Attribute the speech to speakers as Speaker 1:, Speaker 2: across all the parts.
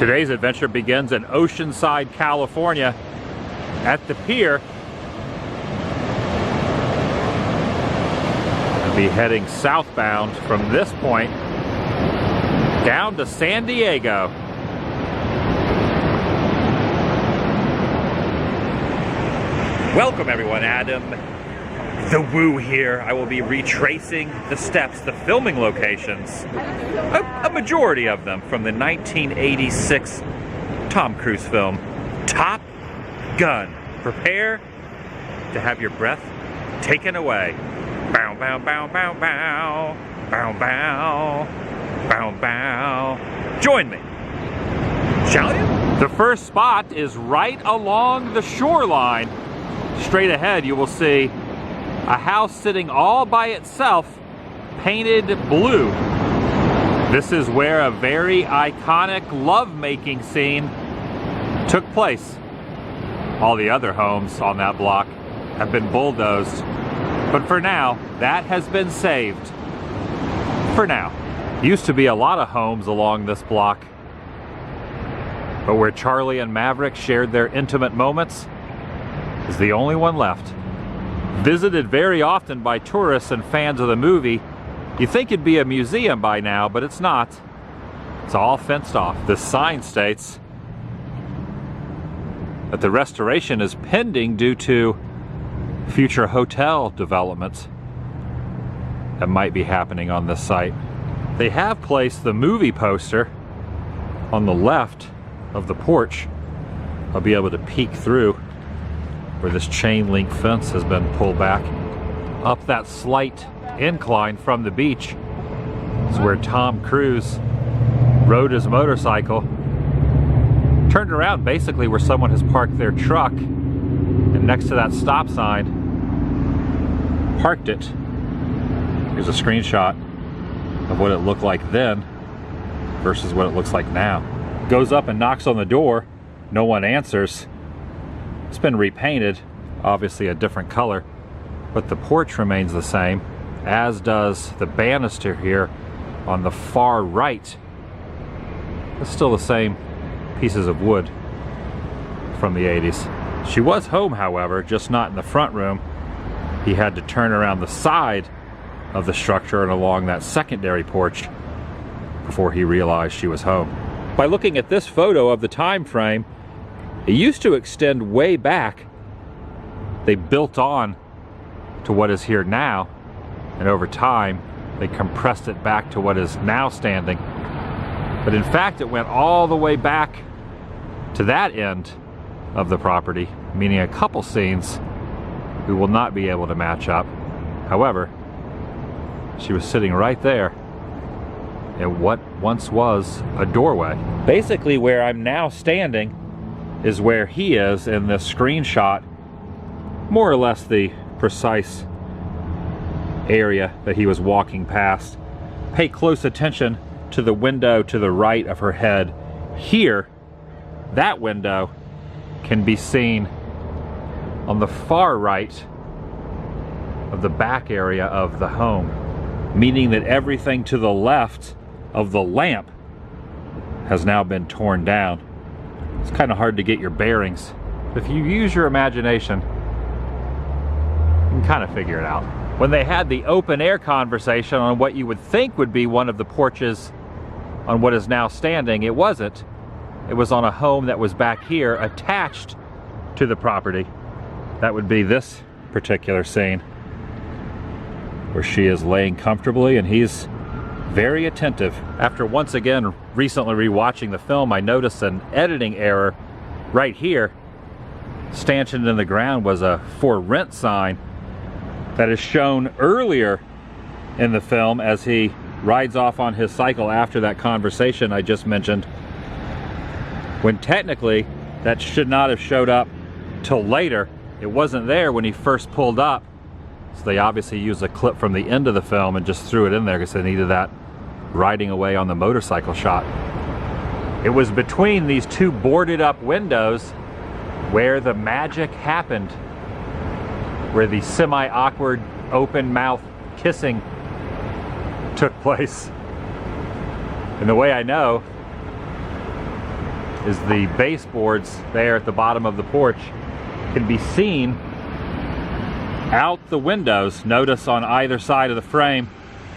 Speaker 1: Today's adventure begins in Oceanside, California at the pier. I'll be heading southbound from this point down to San Diego. Welcome everyone, Adam the Woo here. I will be retracing the steps, the filming locations, a majority of them from the 1986 Tom Cruise film, Top Gun. Prepare to have your breath taken away. Bow, bow, bow, bow, bow, bow, bow, bow, bow. Join me, shall you? The first spot is right along the shoreline. Straight ahead you will see a house sitting all by itself, painted blue. This is where a very iconic love-making scene took place. All the other homes on that block have been bulldozed, but for now, that has been saved. For now. Used to be a lot of homes along this block, but where Charlie and Maverick shared their intimate moments is the only one left. Visited very often by tourists and fans of the movie. You'd think it'd be a museum by now, but it's not. It's all fenced off. The sign states that the restoration is pending due to future hotel developments that might be happening on this site. They have placed the movie poster on the left of the porch. I'll be able to peek through where this chain link fence has been pulled back. Up that slight incline from the beach is where Tom Cruise rode his motorcycle. Turned around basically where someone has parked their truck, and next to that stop sign, parked it. Here's a screenshot of what it looked like then versus what it looks like now. Goes up and knocks on the door. No one answers. It's been repainted, obviously a different color, but the porch remains the same, as does the banister here on the far right. It's still the same pieces of wood from the 80s. She was home, however, just not in the front room. He had to turn around the side of the structure and along that secondary porch before he realized she was home. By looking at this photo of the time frame, it used to extend way back. They built on to what is here now, and over time they compressed it back to what is now standing. But in fact it went all the way back to that end of the property, meaning a couple scenes we will not be able to match up. However, she was sitting right there in what once was a doorway. Basically where I'm now standing is where he is in this screenshot, more or less the precise area that he was walking past. Pay close attention to the window to the right of her head. Here, that window can be seen on the far right of the back area of the home, meaning that everything to the left of the lamp has now been torn down. It's kind of hard to get your bearings. If you use your imagination, you can kind of figure it out. When they had the open air conversation on what you would think would be one of the porches on what is now standing, it wasn't. It was on a home that was back here attached to the property. That would be this particular scene where she is laying comfortably and he's very attentive. After once again recently rewatching the film, I noticed an editing error right here. Stanchioned in the ground was a for rent sign that is shown earlier in the film as he rides off on his cycle after that conversation I just mentioned, when technically that should not have showed up till later. It wasn't there when he first pulled up, so they obviously used a clip from the end of the film and just threw it in there because they needed that riding away on the motorcycle shot. It was between these two boarded up windows where the magic happened, where the semi-awkward open mouth kissing took place. And the way I know is the baseboards there at the bottom of the porch can be seen out the windows. Notice on either side of the frame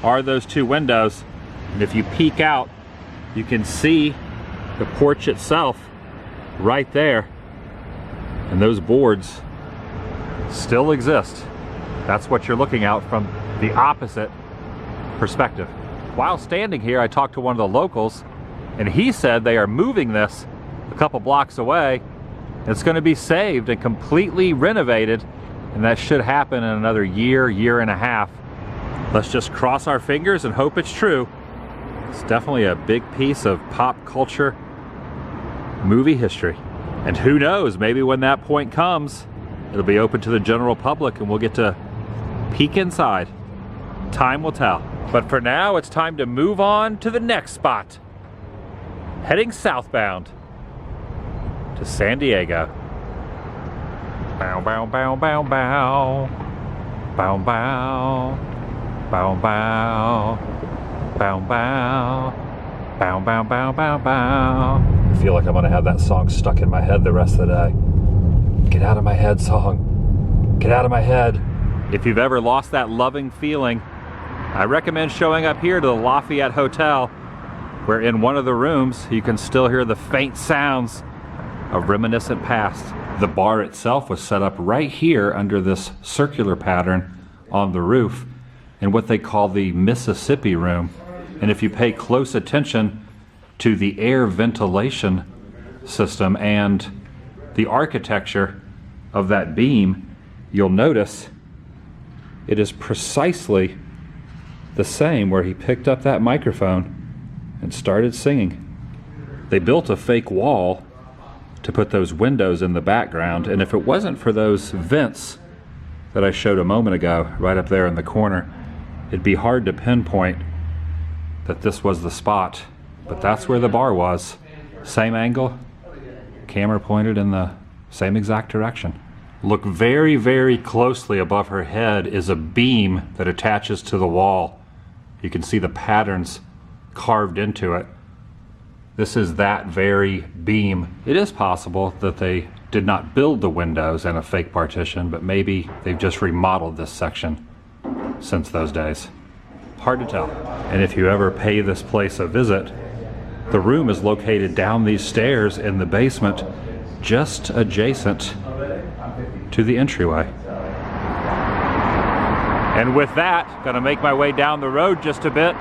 Speaker 1: are those two windows, and if you peek out, you can see the porch itself right there, and those boards still exist. That's what you're looking out from the opposite perspective. While standing here, I talked to one of the locals, and he said they are moving this a couple blocks away. It's going to be saved and completely renovated, and that should happen in another year, year and a half. Let's just cross our fingers and hope it's true. It's definitely a big piece of pop culture movie history. And who knows, maybe when that point comes, it'll be open to the general public and we'll get to peek inside. Time will tell. But for now, it's time to move on to the next spot. Heading southbound to San Diego. Bow, bow, bow, bow, bow. Bow, bow. Bow, bow. Bow, bow. Bow, bow, bow, bow, bow. I feel like I'm gonna have that song stuck in my head the rest of the day. Get out of my head, song. Get out of my head. If you've ever lost that loving feeling, I recommend showing up here to the Lafayette Hotel, where in one of the rooms you can still hear the faint sounds of reminiscent past. The bar itself was set up right here under this circular pattern on the roof in what they call the Mississippi room. And if you pay close attention to the air ventilation system and the architecture of that beam, you'll notice it is precisely the same where he picked up that microphone and started singing. They built a fake wall to put those windows in the background, and if it wasn't for those vents that I showed a moment ago right up there in the corner, it'd be hard to pinpoint that this was the spot. But that's where the bar was. Same angle, camera pointed in the same exact direction. Look very, very closely above her head is a beam that attaches to the wall. You can see the patterns carved into it. This is that very beam. It is possible that they did not build the windows in a fake partition, but maybe they've just remodeled this section since those days. Hard to tell. And if you ever pay this place a visit, the room is located down these stairs in the basement, just adjacent to the entryway. And with that, gonna make my way down the road just a bit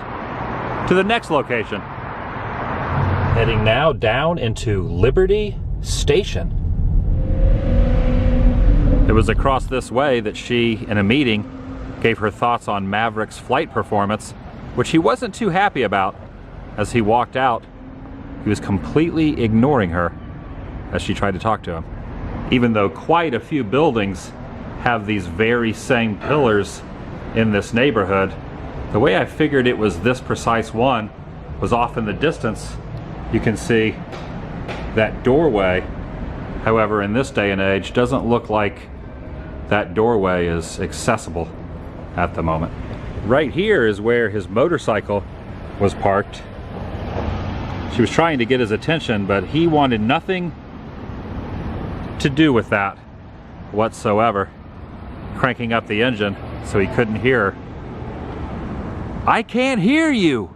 Speaker 1: to the next location. Heading now down into Liberty Station. It was across this way that she, in a meeting, gave her thoughts on Maverick's flight performance, which he wasn't too happy about. As he walked out, he was completely ignoring her as she tried to talk to him. Even though quite a few buildings have these very same pillars in this neighborhood, the way I figured it was this precise one was off in the distance. You can see that doorway. However, in this day and age, doesn't look like that doorway is accessible at the moment. Right here is where his motorcycle was parked. She was trying to get his attention, but he wanted nothing to do with that whatsoever, cranking up the engine so he couldn't hear her. I can't hear you!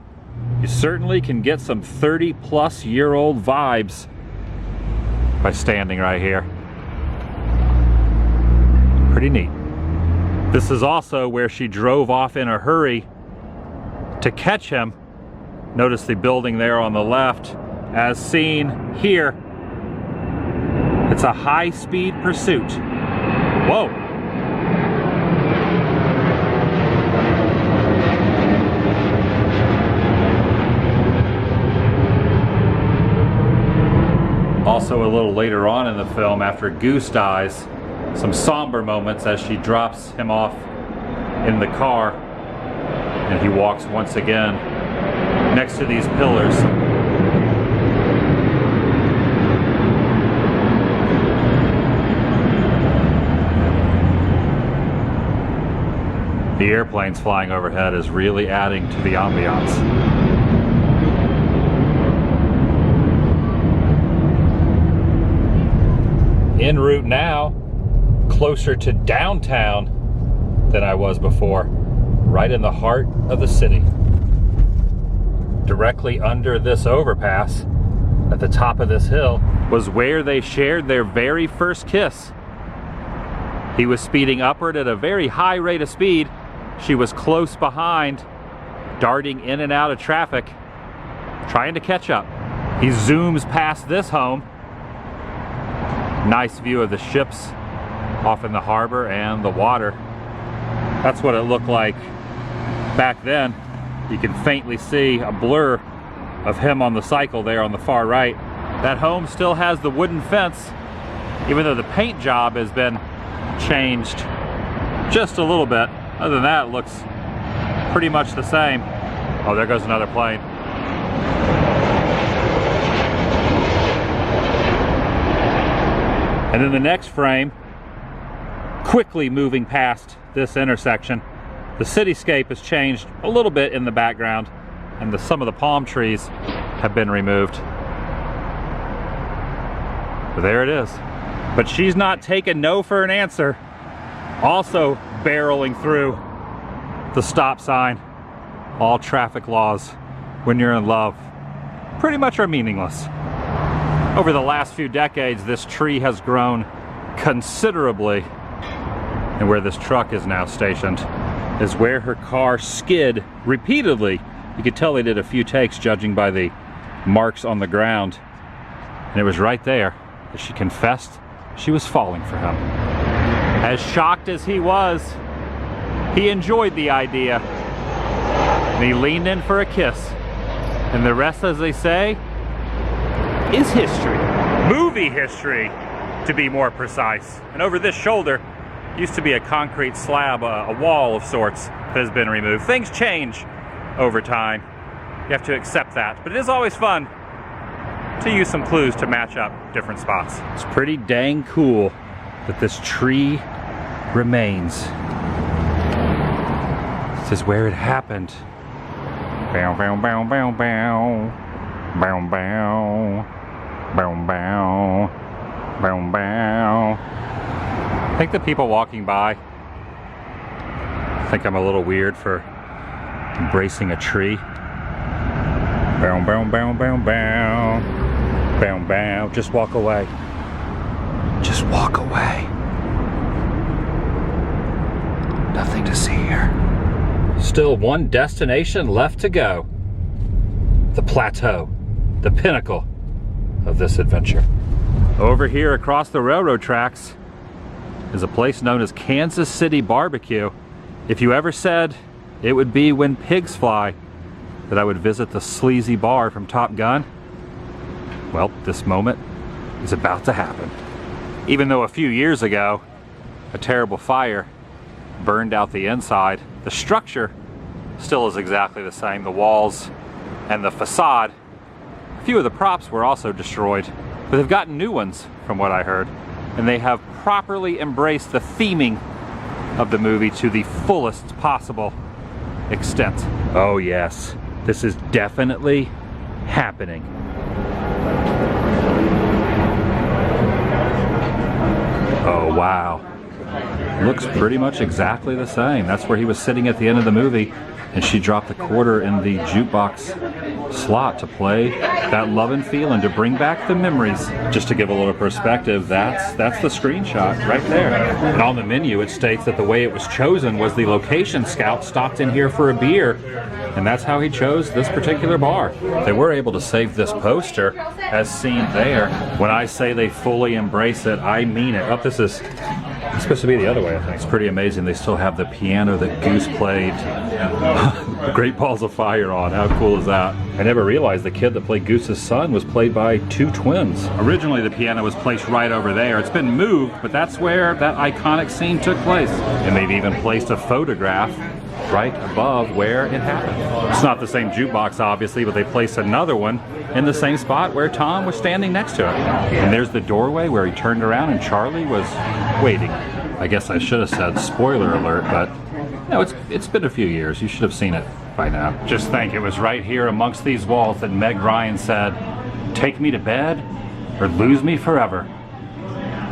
Speaker 1: You certainly can get some 30-plus-year-old vibes by standing right here. Pretty neat. This is also where she drove off in a hurry to catch him. Notice the building there on the left, as seen here. It's a high-speed pursuit. Whoa! Also, a little later on in the film, after Goose dies, some somber moments as she drops him off in the car and he walks once again next to these pillars. The airplanes flying overhead is really adding to the ambiance. En route now, closer to downtown than I was before, right in the heart of the city. Directly under this overpass, at the top of this hill, was where they shared their very first kiss. He was speeding upward at a very high rate of speed. She was close behind, darting in and out of traffic, trying to catch up. He zooms past this home. Nice view of the ships off in the harbor and the water. That's what it looked like back then. You can faintly see a blur of him on the cycle there on the far right. That home still has the wooden fence, even though the paint job has been changed just a little bit. Other than that, it looks pretty much the same. Oh, there goes another plane. And then the next frame, quickly moving past this intersection, the cityscape has changed a little bit in the background, and some of the palm trees have been removed. But there it is. But she's not taking no for an answer. Also barreling through the stop sign. All traffic laws, when you're in love, pretty much are meaningless. Over the last few decades, this tree has grown considerably. And where this truck is now stationed is where her car skid repeatedly. You could tell they did a few takes judging by the marks on the ground. And it was right there that she confessed she was falling for him. As shocked as he was, he enjoyed the idea. And he leaned in for a kiss. And the rest, as they say, is history. Movie history, to be more precise. And over this shoulder used to be a concrete slab, a wall of sorts that has been removed. Things change over time. You have to accept that. But it is always fun to use some clues to match up different spots. It's pretty dang cool that this tree remains. This is where it happened. Bow, bow, bow, bow, bow. Bow, bow. Bow, bow. Bow, bow. I think the people walking by think I'm a little weird for embracing a tree. Bow, bow, bow, bow, bow. Bow, bow. Just walk away. Just walk away. Nothing to see here. Still one destination left to go. The plateau. The pinnacle of this adventure. Over here across the railroad tracks is a place known as Kansas City BBQ. If you ever said it would be when pigs fly that I would visit the sleazy bar from Top Gun, well, this moment is about to happen. Even though a few years ago a terrible fire burned out the inside, the structure still is exactly the same. The walls and the facade. A few of the props were also destroyed, but they've gotten new ones from what I heard, and they have properly embraced the theming of the movie to the fullest possible extent. Oh yes, this is definitely happening. Oh wow, looks pretty much exactly the same. That's where he was sitting at the end of the movie, and she dropped the quarter in the jukebox slot to play that Love and Feeling, to bring back the memories. Just to give a little perspective, that's the screenshot right there. And on the menu it states that the way it was chosen was the location scout stopped in here for a beer, and that's how he chose this particular bar. They were able to save this poster as seen there. When I say they fully embrace it, I mean it. Oh, this is supposed to be the other way, I think. It's pretty amazing. They still have the piano that Goose played Great Balls of Fire on. How cool is that? I never realized the kid that played Goose's son was played by two twins. Originally the piano was placed right over there. It's been moved, but that's where that iconic scene took place. And they've even placed a photograph right above where it happened. It's not the same jukebox, obviously, but they placed another one in the same spot where Tom was standing next to it. And there's the doorway where he turned around and Charlie was waiting. I guess I should have said spoiler alert, but no, it's been a few years. You should have seen it by now. Just think, it was right here amongst these walls that Meg Ryan said, "Take me to bed or lose me forever."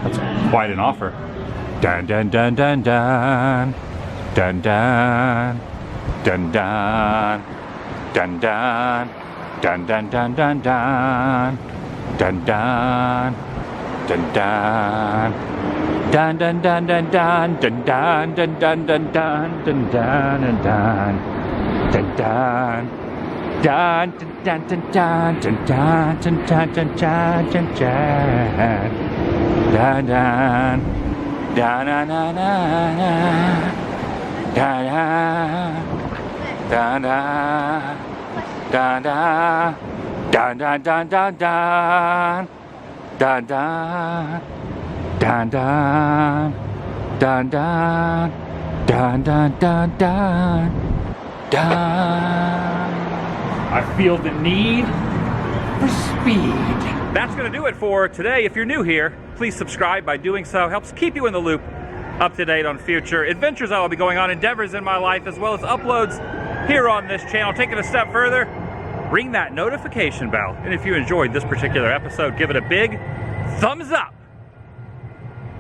Speaker 1: That's quite an offer. Dun dun dun dun dun. Dun dun. Dun dun. Dun dun. Dun dun dun dun dun. Dun dun. Dun dun. Dun dun dun dun dun dun dun dun dun dun dun dun dun dun dun dun. Dun dun dun dun dun dun dun dun dun dun dun dun. Dun dun. Dun na na na na. Dun dun. Dun dun. Dun dun. Dun dun dun dun dun. Dun dun. Dun dun. Dun dun. Dun dun dun dun. Dun. I feel the need for speed. That's going to do it for today. If you're new here, please subscribe. By doing so, helps keep you in the loop, up to date on future adventures I will be going on, endeavors in my life, as well as uploads here on this channel. Taking a step further, ring that notification bell. And if you enjoyed this particular episode, give it a big thumbs up.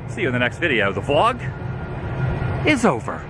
Speaker 1: See you in the next video. The vlog is over.